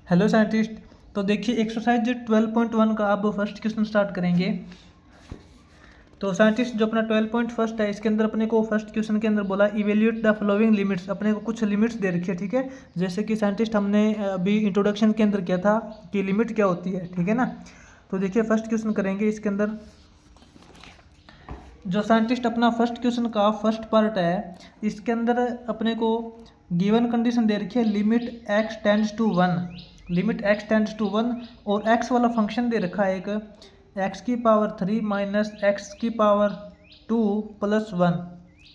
Hello scientist. तो देखिए exercise 12.1 का अब फर्स्ट क्वेश्चन स्टार्ट करेंगे। तो साइंटिस्ट जो अपना 12.1 है इसके अंदर अपने को फर्स्ट क्वेश्चन के अंदर बोला इवेल्यूएट द फॉलोइंग लिमिट्स। अपने को कुछ लिमिट्स दे रखी है, ठीक है। जैसे कि साइंटिस्ट हमने अभी इंट्रोडक्शन के अंदर किया था कि लिमिट क्या होती है, ठीक है ना। तो देखिए फर्स्ट क्वेश्चन करेंगे इसके अंदर। जो साइंटिस्ट अपना फर्स्ट क्वेश्चन का फर्स्ट पार्ट है इसके अंदर अपने को गिवन कंडीशन दे रखी है limit x tends to 1। Limit x tends to 1 और x वाला फंक्शन दे रखा है एक x की पावर 3 माइनस एक्स की पावर 2 प्लस 1।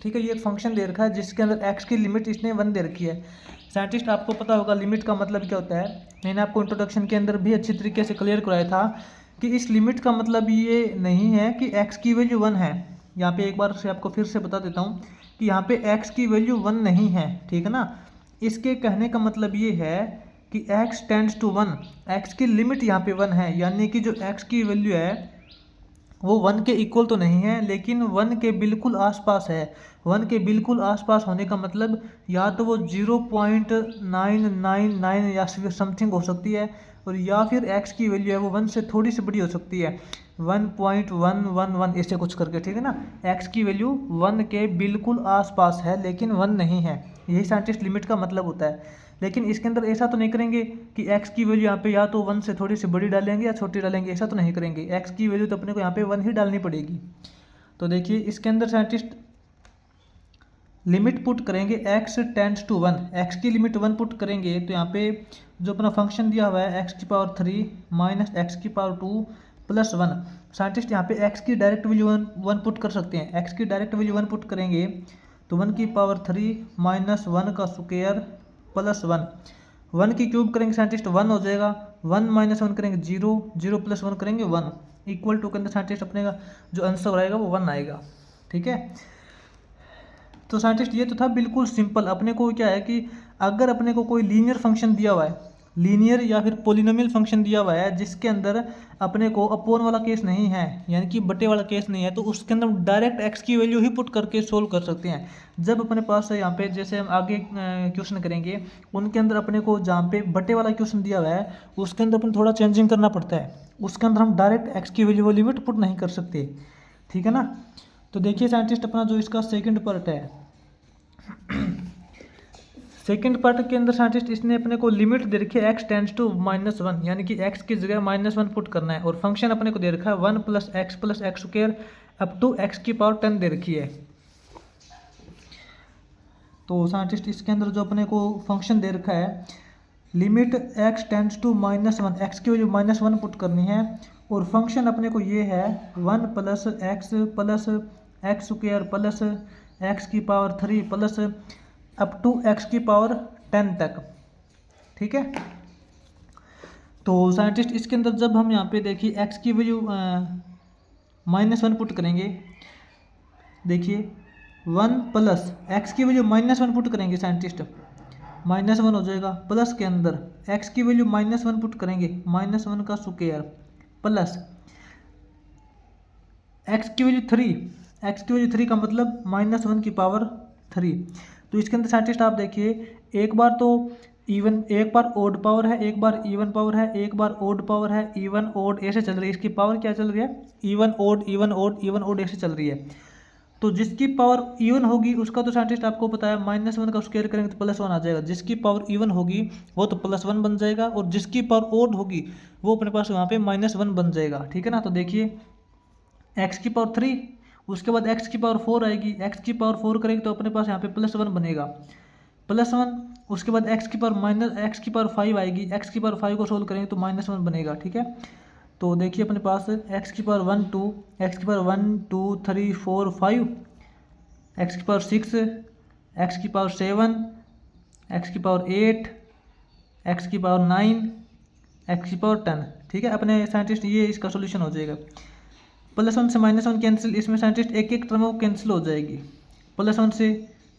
ठीक है, ये एक फंक्शन दे रखा है जिसके अंदर x की लिमिट इसने 1 दे रखी है। साइंटिस्ट आपको पता होगा लिमिट का मतलब क्या होता है। मैंने आपको इंट्रोडक्शन के अंदर भी अच्छी तरीके से क्लियर कराया था कि इस लिमिट का मतलब ये नहीं है कि x की वैल्यू 1 है। यहाँ पे एक बार से आपको फिर से बता देता हूँ कि यहाँ पे x की वैल्यू 1 नहीं है, ठीक है ना। इसके कहने का मतलब ये है कि x टेंड्स टू 1, x की लिमिट यहाँ पे 1 है, यानी कि जो x की वैल्यू है वो 1 के इक्वल तो नहीं है लेकिन 1 के बिल्कुल आसपास है। 1 के बिल्कुल आसपास होने का मतलब या तो वो 0.999 या फिर समथिंग हो सकती है, और या फिर x की वैल्यू है वो 1 से थोड़ी सी बड़ी हो सकती है, 1.111 ऐसे कुछ करके, ठीक है ना। x की वैल्यू 1 के बिल्कुल आसपास है लेकिन 1 नहीं है, यही साइंटिस्ट लिमिट का मतलब होता है। लेकिन इसके अंदर ऐसा तो नहीं करेंगे कि x की वैल्यू यहाँ पे या तो 1 से थोड़ी सी बड़ी डालेंगे या छोटी डालेंगे, ऐसा तो नहीं करेंगे। x की वैल्यू तो अपने को यहाँ पे 1 ही डालनी पड़ेगी। तो देखिए इसके अंदर साइंटिस्ट लिमिट पुट करेंगे x टेंड्स टू 1, x की लिमिट 1 पुट करेंगे तो यहाँ पे जो अपना फंक्शन दिया हुआ है x की पावर 3 माइनस एक्स की पावर 2 प्लस 1। साइंटिस्ट यहाँ पे x की डायरेक्ट वैल्यू 1 पुट कर सकते हैं। x की डायरेक्ट वैल्यू 1 पुट करेंगे तो 1 की पावर 3 माइनस 1 का स्क्वायर प्लस 1। 1 की क्यूब करेंगे साइंटिस्ट 1 हो जाएगा, 1 माइनस 1 करेंगे 0, 0 प्लस 1 करेंगे 1, इक्वल टू के अंदर साइंटिस्ट अपने का जो आंसर आएगा वो 1 आएगा, ठीक है। तो साइंटिस्ट ये तो था बिल्कुल सिंपल। अपने को क्या है कि अगर अपने को कोई लीनियर फंक्शन दिया हुआ है, लीनियर या फिर पोलिनोमियल फंक्शन दिया हुआ है जिसके अंदर अपने को अपॉन वाला केस नहीं है यानी कि बटे वाला केस नहीं है, तो उसके अंदर डायरेक्ट एक्स की वैल्यू ही पुट करके सोल्व कर सकते हैं। जब अपने पास यहाँ पे जैसे हम आगे क्वेश्चन करेंगे उनके अंदर अपने को जहाँ पे बटे वाला क्वेश्चन दिया हुआ है उसके अंदर अपने थोड़ा चेंजिंग करना पड़ता है, उसके अंदर हम डायरेक्ट एक्स की वैल्यू वो लिमिट पुट नहीं कर सकते, ठीक है ना। तो देखिए साइंटिस्ट अपना जो इसका सेकेंड पार्ट है, सेकेंड पार्ट के अंदर साइंटिस्ट इसने अपने को लिमिट दे रखी है x टेंड्स टू -1, यानी कि x की जगह -1 पुट करना है, और फंक्शन अपने को दे रखा है 1 plus x square up to x की पावर 10 दे रखी है। तो साइंटिस्ट इसके अंदर जो अपने को फंक्शन दे रखा है limit x tends to -1, x की वैल्यू -1 पुट करनी है, और फंक्शन अपने को ये है 1 plus x square plus x की power 3 plus up to x की पावर 10 तक, ठीक है। तो साइंटिस्ट इसके अंदर जब हम यहाँ पे देखिए एक्स की वैल्यू -1 पुट करेंगे, देखिए 1 प्लस एक्स की वैल्यू -1 पुट करेंगे साइंटिस्ट, -1 हो जाएगा, प्लस के अंदर एक्स की वैल्यू -1 पुट करेंगे, -1 का स्क्वायर प्लस एक्स की वैल्यू 3, एक्स की वैल्यू 3 का मतलब -1 की पावर 3। तो इसके अंदर साइंटिस्ट आप देखिए एक बार तो इवन, एक बार ओड पावर है, एक बार इवन पावर है, एक बार ओड पावर है, इवन ओड ऐसे चल रही है। इसकी पावर क्या चल रही है, even odd even odd even odd ऐसे चल रही है। तो जिसकी पावर इवन होगी उसका तो साइंटिस्ट आपको पता है -1 का स्क्वायर करेंगे तो +1 आ जाएगा, जिसकी पावर इवन होगी वो तो +1 बन जाएगा, और जिसकी पावर ओड होगी वो अपने पास वहाँ पे -1 बन जाएगा, ठीक है ना। तो देखिए एक्स की पावर 3, उसके बाद एक्स की पावर 4 आएगी, एक्स की पावर 4 करेंगे तो अपने पास यहाँ पे +1 बनेगा, +1, उसके बाद एक्स की पावर 5 आएगी, एक्स की पावर 5 को सोल्व करेंगे तो -1 बनेगा, ठीक है। तो देखिए अपने पास एक्स की पावर 1 2, एक्स की पावर 1 2 3 4 5, एक्स की पावर 6, एक्स की पावर 7, एक्स की पावर 8, एक्स की पावर 9, एक्स की पावर 10, ठीक है। अपने साइंटिस्ट ये इसका सोल्यूशन हो जाएगा। +1 से -1 कैंसिल, इसमें साइंटिस्ट एक एक टर्म वो कैंसिल हो जाएगी, +1 से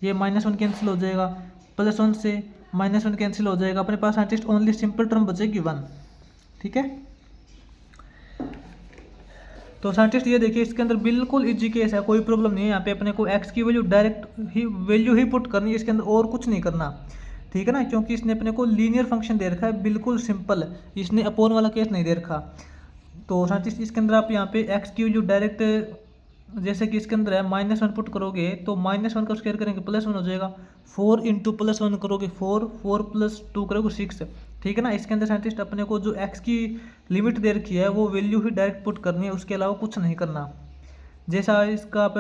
ये -1 कैंसिल हो जाएगा, +1 से -1 कैंसिल हो जाएगा, अपने पास साइंटिस्ट ओनली सिंपल टर्म बचेगी 1, ठीक है। तो साइंटिस्ट ये देखिए इसके अंदर बिल्कुल इजी केस है, कोई प्रॉब्लम नहीं है। यहाँ पे अपने को एक्स की वैल्यू डायरेक्ट ही पुट करनी है, इसके अंदर और कुछ नहीं करना, ठीक है ना, क्योंकि इसने अपने को लीनियर फंक्शन दे रखा है, बिल्कुल सिंपल, इसने अपोन वाला केस नहीं दे रखा। तो साइंटिस्ट इसके अंदर आप यहाँ पे एक्स की वैल्यू डायरेक्ट, जैसे कि इसके अंदर है -1 पुट करोगे तो -1 का स्क्वायर करेंगे +1 हो जाएगा, 4 इंटू +1 करोगे 4, 4 + 2 करोगे 6, ठीक है ना। इसके अंदर साइंटिस्ट अपने को जो एक्स की लिमिट दे रखी है वो वैल्यू ही डायरेक्ट पुट करनी है, उसके अलावा कुछ नहीं करना। जैसा इसका आप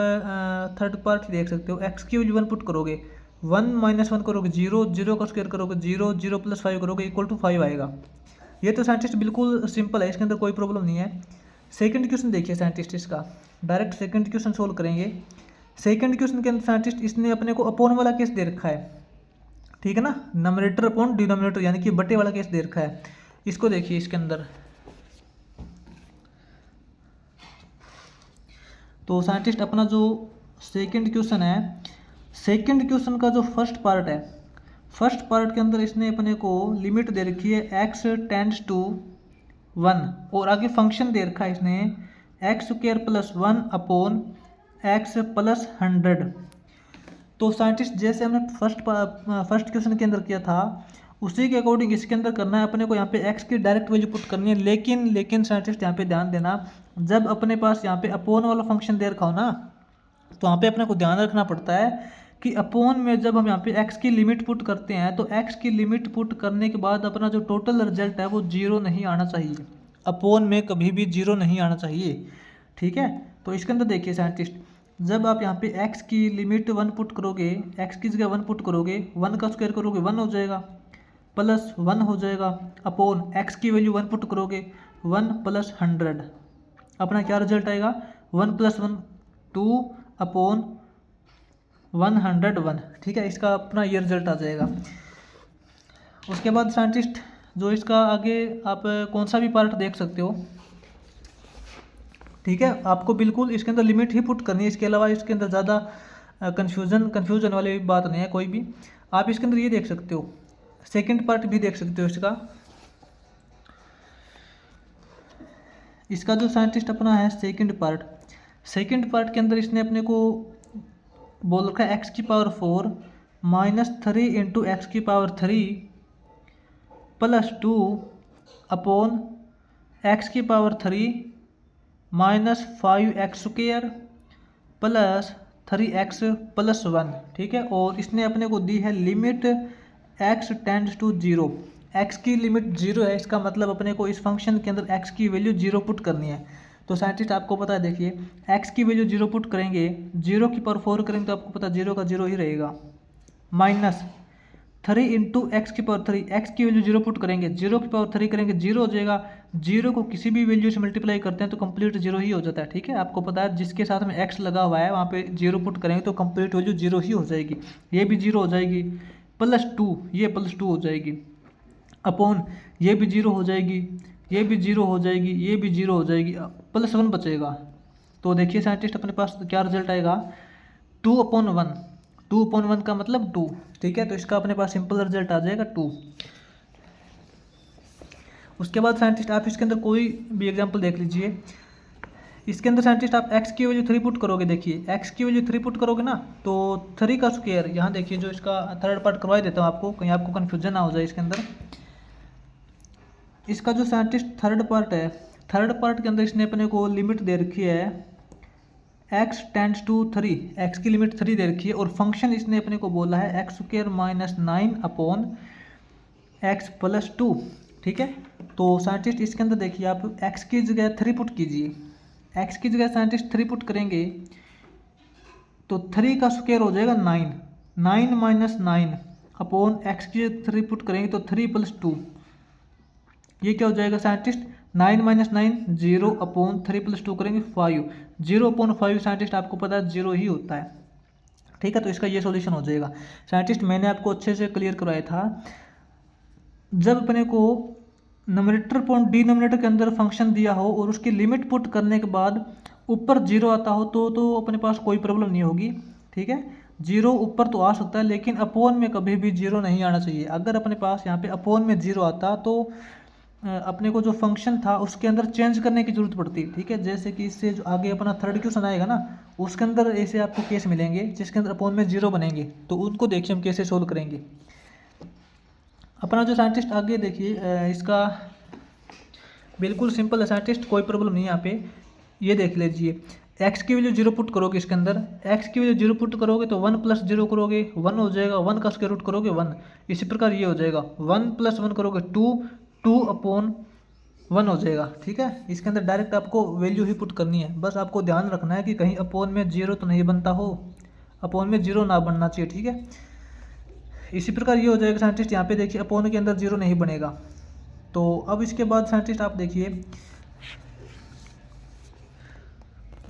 थर्ड पार्ट देख सकते हो, एक्स की वैल्यू 1 पुट करोगे, 1 - 1 करोगे 0, 0 का स्क्वायर करोगे 0, 0 + 5 करोगे =5 आएगा। ये तो साइंटिस्ट बिल्कुल सिंपल है, इसके अंदर कोई प्रॉब्लम नहीं है। सेकंड क्वेश्चन देखिए साइंटिस्ट इसका, डायरेक्ट सेकंड क्वेश्चन सोल्व करेंगे। सेकंड क्वेश्चन के अंदर साइंटिस्ट इसने अपने को अपोन वाला केस दे रखा है, ठीक है ना, नॉमिनेटर अपॉन डिनोमिनेटर यानी कि बटे वाला केस दे रखा है। इसको देखिए इसके अंदर, तो साइंटिस्ट अपना जो सेकंड क्वेश्चन है, सेकंड क्वेश्चन का जो फर्स्ट पार्ट है, फर्स्ट पार्ट के अंदर इसने अपने को लिमिट दे रखी है x टेंड्स टू 1 और आगे फंक्शन दे रखा है इसने x² + 1 अपॉन x + 100। तो साइंटिस्ट जैसे हमने फर्स्ट क्वेश्चन के अंदर किया था उसी के अकॉर्डिंग इसके अंदर करना है अपने को। यहाँ पे x की डायरेक्ट वैल्यू पुट करनी है, लेकिन साइंटिस्ट यहाँ पे ध्यान देना, जब अपने पास यहाँ पे अपोन वाला फंक्शन दे रखा हो ना, तो यहाँ पे अपने को ध्यान रखना पड़ता है कि अपोन में जब हम यहाँ पे x की लिमिट पुट करते हैं तो x की लिमिट पुट करने के बाद अपना जो टोटल रिजल्ट है वो 0 नहीं आना चाहिए, अपोन में कभी भी 0 नहीं आना चाहिए, ठीक है। तो इसके अंदर देखिए साइंटिस्ट, जब आप यहाँ पे x की लिमिट 1 पुट करोगे, x की जगह 1 पुट करोगे, 1 का स्क्वायर करोगे 1 हो जाएगा, +1 हो जाएगा, अपॉन x की वैल्यू 1 पुट करोगे 1 + 100, अपना क्या रिजल्ट आएगा 1 + 1 2 अपॉन 101, ठीक है। इसका अपना ये रिजल्ट आ जाएगा। उसके बाद साइंटिस्ट जो इसका आगे आप कौन सा भी पार्ट देख सकते हो, ठीक है, आपको बिल्कुल इसके अंदर लिमिट ही पुट करनी है, इसके अलावा इसके अंदर ज़्यादा कन्फ्यूजन वाली बात नहीं है कोई भी। आप इसके अंदर ये देख सकते हो, सेकंड पार्ट भी देख सकते हो इसका जो साइंटिस्ट अपना है सेकंड पार्ट के अंदर इसने अपने को बोल रखा है x⁴ -3 into x⁴ +2 upon x⁴ -5x² +3x + 1, ठीक है। और इसने अपने को दी है limit x tends to 0, x की लिमिट 0 है, इसका मतलब अपने को इस फंक्शन के अंदर x की वैल्यू 0 पुट करनी है। तो साइंटिस्ट आपको पता है, देखिए x की वैल्यू 0 पुट करेंगे, 0⁴ करेंगे तो आपको पता 0 का 0 ही रहेगा, -3 इंटू x⁴, x की वैल्यू 0 पुट करेंगे, 0⁴ करेंगे 0 हो जाएगा, 0 को किसी भी वैल्यू से मल्टीप्लाई करते हैं तो कंप्लीट 0 ही हो जाता है, ठीक है। आपको पता है जिसके साथ में x लगा हुआ है वहाँ पे 0 पुट करेंगे तो कंप्लीट वैल्यू 0 ही हो जाएगी, ये भी 0 हो जाएगी, +2 ये +2 हो जाएगी, अपॉन ये भी 0 हो जाएगी, ये भी 0 हो जाएगी, ये भी 0 हो जाएगी, +1 बचेगा। तो देखिए साइंटिस्ट अपने पास क्या रिजल्ट आएगा 2/1, 2/1 का मतलब 2, ठीक है। तो इसका अपने पास सिंपल रिजल्ट आ जाएगा 2। उसके बाद साइंटिस्ट आप इसके अंदर कोई भी एग्जांपल देख लीजिए, इसके अंदर साइंटिस्ट आप x की वैल्यू 3 पुट करोगे, देखिए x की वैल्यू 3 पुट करोगे ना तो 3 का स्क्वायर, यहाँ देखिए जो इसका थर्ड पार्ट करवा देता हूँ आपको, कहीं आपको कन्फ्यूजन ना हो जाए इसके अंदर। इसका जो साइंटिस्ट थर्ड पार्ट के अंदर इसने अपने को लिमिट दे रखी है x टेंड्स टू 3, x की लिमिट 3 दे रखी है और फंक्शन इसने अपने को बोला है x² - 9 अपॉन x + 2, ठीक है। तो साइंटिस्ट इसके अंदर देखिए आप x की जगह 3 पुट कीजिए, x की जगह साइंटिस्ट 3 पुट करेंगे तो 3 का स्क्वायर हो जाएगा 9, 9 - 9 अपॉन x की 3 पुट करेंगे तो 3 + 2, ये क्या हो जाएगा साइंटिस्ट 9 - 9 0 अपॉन 3 + 2 करेंगे 5, 0/5 साइंटिस्ट आपको पता है 0 ही होता है, ठीक है। तो इसका ये सॉल्यूशन हो जाएगा। साइंटिस्ट मैंने आपको अच्छे से क्लियर करवाया था, जब अपने को नोमिनेटर अपॉन डिनोमिनेटर के अंदर फंक्शन दिया हो और उसकी लिमिट पुट करने के बाद ऊपर 0 आता हो तो अपने पास कोई प्रॉब्लम नहीं होगी, ठीक है। 0 ऊपर तो आ सकता है लेकिन अपोन में कभी भी 0 नहीं आना चाहिए। अगर अपने पास यहाँ पे अपोन में 0 आता तो अपने को जो फंक्शन था उसके अंदर चेंज करने की जरूरत पड़ती, ठीक है। जैसे कि इससे जो आगे अपना थर्ड क्वेश्चन आएगा ना उसके अंदर ऐसे आपको केस मिलेंगे जिसके अंदर अपोन में 0 बनेंगे, तो उनको देखिए हम कैसे सोल्व करेंगे। अपना जो साइंटिस्ट आगे देखिए, इसका बिल्कुल सिंपल है साइंटिस्ट, कोई प्रॉब्लम नहीं है यहाँ पे। ये देख लीजिए, एक्स की वैल्यू 0 पुट करोगे इसके अंदर, एक्स की वैल्यू 0 पुट करोगे तो 1 + 0 करोगे 1 हो जाएगा, 1 का स्क्वायर रूट करोगे 1। इसी प्रकार ये हो जाएगा 1 + 1 करोगे 2, 2/1 हो जाएगा। ठीक है, इसके अंदर डायरेक्ट आपको वैल्यू ही पुट करनी है, बस आपको ध्यान रखना है कि कहीं अपोन में 0 तो नहीं बनता हो, अपोन में 0 ना बनना चाहिए। ठीक है, इसी प्रकार ये हो जाएगा साइंटिस्ट। यहाँ पे देखिए अपोन के अंदर 0 नहीं बनेगा। तो अब इसके बाद साइंटिस्ट आप देखिए,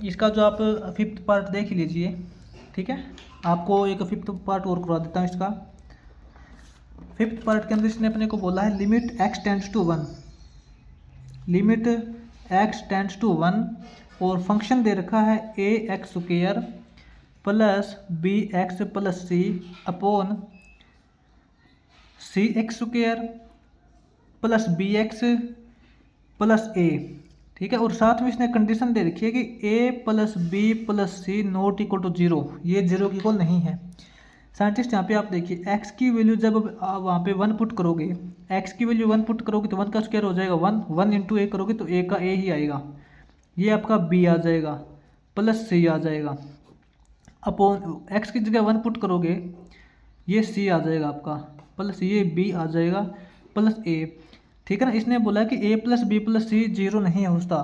इसका जो आप 5th पार्ट देख लीजिए। ठीक है, आपको एक 5th पार्ट और करवा देता हूँ इसका। 5th पार्ट के अंदर इसने अपने को बोला है limit x tends to 1, limit x tends to 1, और फंक्शन दे रखा है ax² + bx + c upon cx² + bx + a। ठीक है, और साथ में इसने कंडीशन दे रखी है कि a + b + c not equal to 0, ये 0 की इक्वल नहीं है। साइंटिस्ट यहाँ पे आप देखिए, x की वैल्यू जब आप वहाँ पे 1 पुट करोगे, x की वैल्यू 1 पुट करोगे तो 1 का स्क्वायर हो जाएगा 1, 1 × a करोगे तो a का a ही आएगा, ये आपका b आ जाएगा प्लस c आ जाएगा, अपॉन x की जगह 1 पुट करोगे ये c आ जाएगा आपका, प्लस ये b आ जाएगा प्लस a। ठीक है ना, इसने बोला कि a + b + c 0 नहीं हो सकता,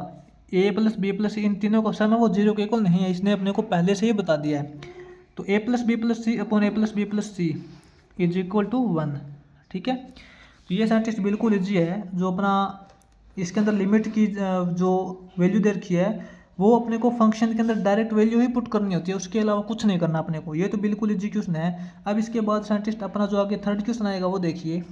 a + b + c इन तीनों का सम है वो 0 के इक्वल नहीं है, इसने अपने को पहले से ही बता दिया है। तो a + b + c upon a + b + c = 1। ठीक है, तो ये साइंटिस्ट बिल्कुल ईजी है। जो अपना इसके अंदर लिमिट की जो वैल्यू दे रखी है वो अपने को फंक्शन के अंदर डायरेक्ट वैल्यू ही पुट करनी होती है, उसके अलावा कुछ नहीं करना अपने को। ये तो बिल्कुल ईजी क्वेश्चन है। अब इसके बाद साइंटिस्ट अपना जो आगे 3rd क्वेश्चन आएगा वो देखिए।